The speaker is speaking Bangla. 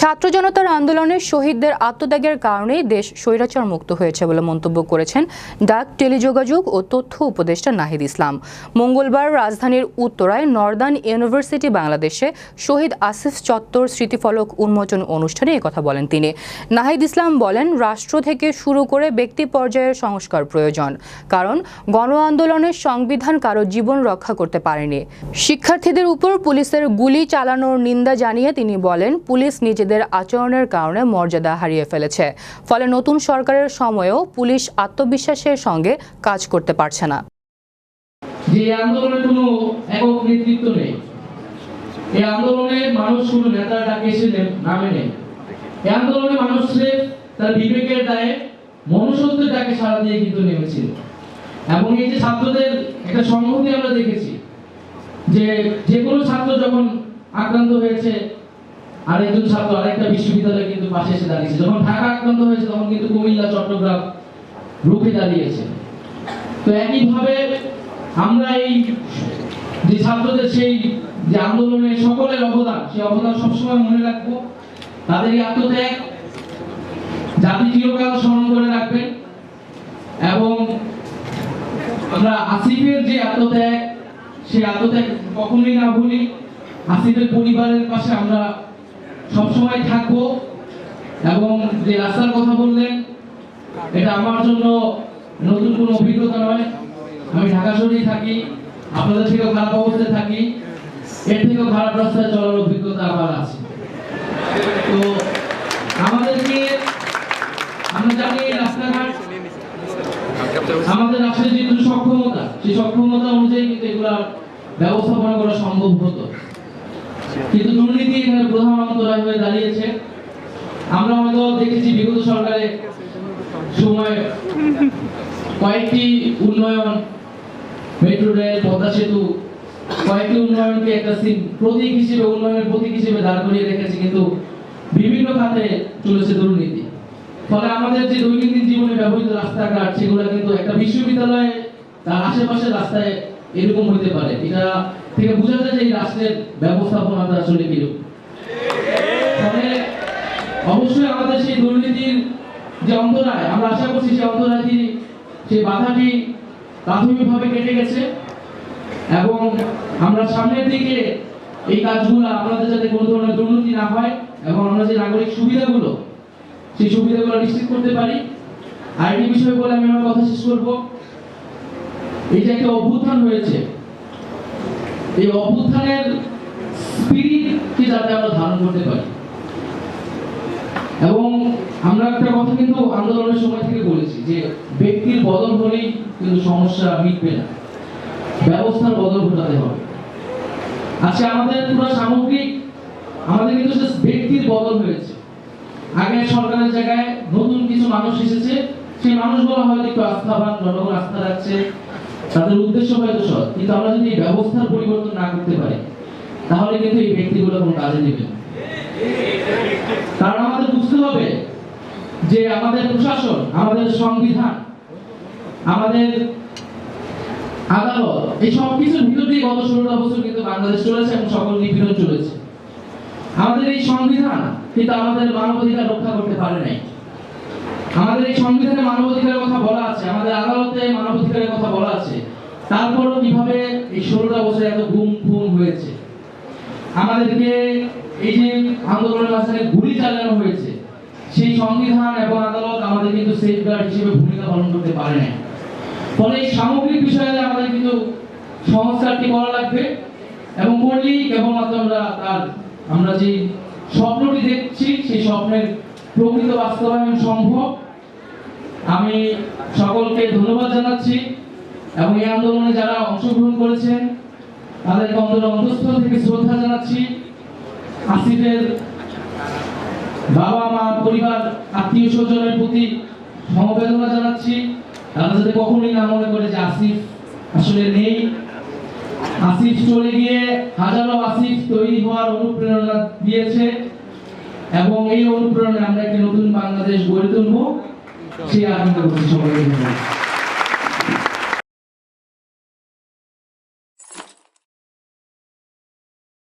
ছাত্র জনতার আন্দোলনের শহীদদের আত্মত্যাগের কারণেই দেশ স্বৈরাচার মুক্ত হয়েছে বলে মন্তব্য করেছেন ডাক, টেলিযোগাযোগ ও তথ্য উপদেষ্টা নাহিদ ইসলাম। মঙ্গলবার রাজধানীর উত্তরায় নর্দার্ন ইউনিভার্সিটি বাংলাদেশে শহীদ আসিফ চত্বর স্মৃতিফলক উন্মোচন অনুষ্ঠানে একথা বলেন তিনি। নাহিদ ইসলাম বলেন, রাষ্ট্র থেকে শুরু করে ব্যক্তি পর্যায়ের সংস্কার প্রয়োজন, কারণ গণ আন্দোলনের সংবিধান কারো জীবন রক্ষা করতে পারেনি। শিক্ষার্থীদের উপর পুলিশের গুলি চালানোর নিন্দা জানিয়ে তিনি বলেন, পুলিশ নিজেদের আচরণের কারণে মর্যাদা হারিয়ে ফেলেছে, ফলে নতুন সরকারের সময়েও পুলিশ আত্মবিশ্বাসের সঙ্গে কাজ করতে পারছে না। যে আন্দোলনের কোনো একক নেতৃত্ব নেই, এই আন্দোলনে মানুষ কোনো নেতার ডাকে এসে নামে নেই। এই আন্দোলনে মানুষের তার বিবেকের দায়ে মনুষ্যত্বের ডাকে সাড়া দিয়ে কিন্তু নেমেছিল। এবং এই যে ছাত্রদের একটা সংহতি আমরা দেখেছি, যে কোনো ছাত্র যখন আক্রান্ত হয়েছে আরেকজন ছাত্র আরেকটা বিশ্ববিদ্যালয়ে কিন্তু পাশে এসে দাঁড়িয়েছে, যখন ঢাকা আক্রান্ত হয়েছে তখন কিন্তু কুমিল্লা, চট্টগ্রাম রুখে দাঁড়িয়েছে। তো একইভাবে আমরা এই যে ছাত্রদের সেই যে আন্দোলনে সকলের অবদান, সেই অবদান সবসময় মনে রাখবো। তাদের এই আত্মত্যাগ জাতি চিরকাল স্মরণ করে রাখবেন। এবং আমরা আসিফের যে আত্মত্যাগ, সেই আত্মত্যাগ কখনোই না ভুলি। আসিফের পরিবারের পাশে আমরা সবসময় থাকবো। এবং যে রাস্তার কথা বললেন, এটা আমার জন্য নতুন কোনো অভিজ্ঞতা নয়। আমি ঢাকা শহরেই থাকি, আপনাদের থেকেও খারাপ অবস্থায় থাকি, এর থেকেও খারাপ রাস্তায় চলার অভিজ্ঞতা আমার আছে। তো আমাদেরকে আমরা জানি রাস্তাঘাট আমাদের রাষ্ট্রের যে সক্ষমতা, সেই সক্ষমতা অনুযায়ী কিন্তু এগুলা ব্যবস্থাপনা করা সম্ভব হতো, কিন্তু দুর্নীতি এখানে প্রধান অন্তরায় হয়ে দাঁড়িয়েছে। আমরা হয়তো দেখেছি বিগত সরকারের সময় কয়েকটি উন্নয়ন, মেট্রো রেল, পদ্মা সেতু, কয়েকটি উন্নয়নকে একটা প্রতীক হিসেবে, উন্নয়নের প্রতীক হিসেবে দাঁড় করিয়ে রেখেছে, কিন্তু বিভিন্ন খাতে চলেছে দুর্নীতি। ফলে আমাদের যে দৈনন্দিন জীবনে ব্যবহৃত রাস্তাঘাট, সেগুলো কিন্তু একটা বিশ্ববিদ্যালয়ে তার আশেপাশের রাস্তায় এরকম হইতে পারে। এটা থেকে বোঝা যায় যে এই রাষ্ট্রের ব্যবস্থাপনাটা আসলে কিরকম। ফলে অবশ্যই আমাদের সেই দুর্নীতির যে অন্তরায়, আমরা আশা করছি সেই অন্তরায়টি, সেই বাধাটি প্রাথমিকভাবে কেটে গেছে। এবং আমরা সামনের দিকে এই কাজগুলো আপনাদের যাতে কোনো ধরনের দুর্নীতি না হয় এবং আমরা যে নাগরিক সুবিধাগুলো, সেই সুবিধাগুলো নিশ্চিত করতে পারি। আরেকটি বিষয় বলে আমি আমার কথা শেষ করব। এই যে একটা অভ্যুত্থান হয়েছে, এই অভ্যুত্থানের স্পিরিটকে যাতে আমরা ধারণ করতে পারি। এবং আমরা একটা কথা কিন্তু আন্দোলনের সময় থেকে বলেছি যে ব্যক্তির বদল হলেই কিন্তু সমস্যা মিটবে না, ব্যবস্থার বদল ঘটাতে হবে। আজকে আমাদের পুরো সামগ্রিক আমাদের কিন্তু ব্যক্তির বদল হয়েছে। আগে সরকারের জায়গায় নতুন কিছু মানুষ এসেছে, সেই মানুষগুলো হয়তো একটু আস্থাবান, জনগণ আস্থা রাখছে, তাদের উদ্দেশ্য হয়তো সৎ, কিন্তু আমরা যদি ব্যবস্থার পরিবর্তন না করতে পারি তাহলে কিন্তু এই ব্যক্তিগুলো কোনো কাজে দিবে না। কারণ আমাদের বুঝতে হবে যে আমাদের প্রশাসন, আমাদের সংবিধান, আমাদের আদালত, এই সব কিছুর ভিতর দিয়ে গত 16টা বছর কিন্তু বাংলাদেশ চলেছে এবং সকল নিপীড়ন চলেছে। আমাদের এই সংবিধান কিন্তু আমাদের মানবাধিকার রক্ষা করতে পারে নাই। আমাদের এই সংবিধানে মানবাধিকারের কথা বলা আছে, আমাদের আদালতে মানবাধিকারের কথা বলা আছে, তারপরও কিভাবে এই 16টা বছর এত গুম খুন হয়েছে। আমাদেরকে এই যে আন্দোলনের মাঝখানে গুলি চালানো হয়েছে, সেই সংবিধান এবং আদালত আমাদের কিন্তু সেফগার্ড হিসেবে ভূমিকা পালন করতে পারে না। ফলে এই সামগ্রিক বিষয়ে আমাদের কিন্তু সংস্কারটি করা লাগবে। এবং করলেই কেবলমাত্র আমরা যে স্বপ্নটি দেখছি, সেই স্বপ্নের প্রকৃত বাস্তবায়ন সম্ভব। আমি সকলকে ধন্যবাদ জানাচ্ছি এবং এই আন্দোলনে যারা অংশগ্রহণ করেছেন তাদেরকে অন্তঃস্থল থেকে শ্রদ্ধা জানাচ্ছি। আসিফের বাবা মা, পরিবার, আত্মীয় স্বজনের প্রতি সমবেদনা জানাচ্ছি। তারা যাতে কখনোই না মনে করে যে আসিফ আসলে নেই। আসিফ চলে গিয়ে হাজারো আসিফ তৈরি হওয়ার অনুপ্রেরণা দিয়েছে এবং এই অনুপ্রেরণায় আমরা একটি নতুন বাংলাদেশ গড়ে তুলব, সেই আকাঙ্ক্ষা করছি। সবাইকে ধন্যবাদ।